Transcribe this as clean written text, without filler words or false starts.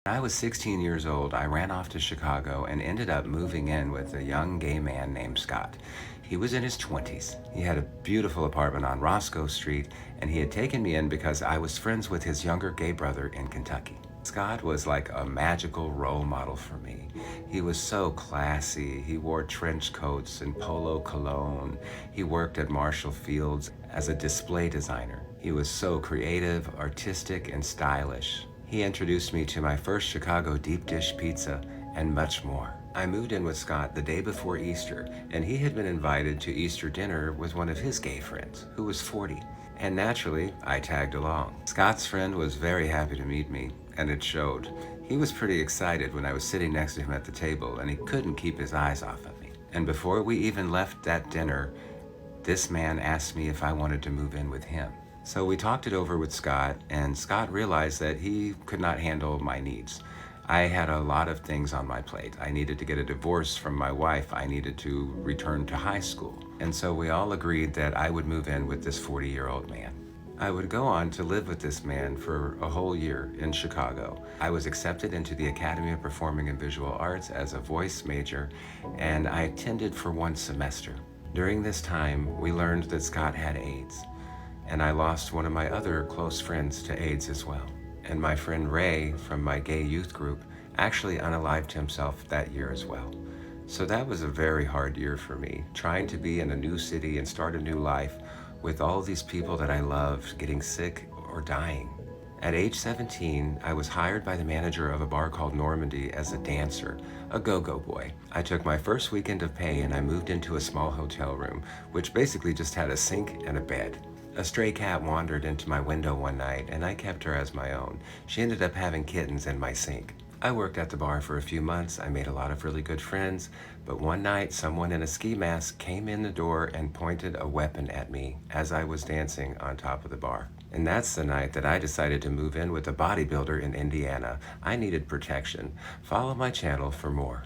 When I was 16 years old, I ran off to Chicago and ended up moving in with a young gay man named Scott. He was in his 20s. He had a beautiful apartment on Roscoe Street, and he had taken me in because I was friends with his younger gay brother in Kentucky. Scott was like a magical role model for me. He was so classy. He wore trench coats and polo cologne. He worked at Marshall Fields as a display designer. He was so creative, artistic, and stylish. He introduced me to my first Chicago deep dish pizza and much more. I moved in with Scott the day before Easter, and he had been invited to Easter dinner with one of his gay friends, who was 40. And naturally, I tagged along. Scott's friend was very happy to meet me, and it showed. He was pretty excited when I was sitting next to him at the table, and he couldn't keep his eyes off of me. And before we even left that dinner, this man asked me if I wanted to move in with him. So we talked it over with Scott, and Scott realized that he could not handle my needs. I had a lot of things on my plate. I needed to get a divorce from my wife. I needed to return to high school. And so we all agreed that I would move in with this 40-year-old man. I would go on to live with this man for a whole year in Chicago. I was accepted into the Academy of Performing and Visual Arts as a voice major, and I attended for one semester. During this time, we learned that Scott had AIDS, and I lost one of my other close friends to AIDS as well. And my friend Ray from my gay youth group actually unalived himself that year as well. So that was a very hard year for me, trying to be in a new city and start a new life with all these people that I loved getting sick or dying. At age 17, I was hired by the manager of a bar called Normandy as a dancer, a go-go boy. I took my first weekend of pay and I moved into a small hotel room, which basically just had a sink and a bed. A stray cat wandered into my window one night and I kept her as my own. She ended up having kittens in my sink. I worked at the bar for a few months. I made a lot of really good friends, but one night someone in a ski mask came in the door and pointed a weapon at me as I was dancing on top of the bar. And that's the night that I decided to move in with a bodybuilder in Indiana. I needed protection. Follow my channel for more.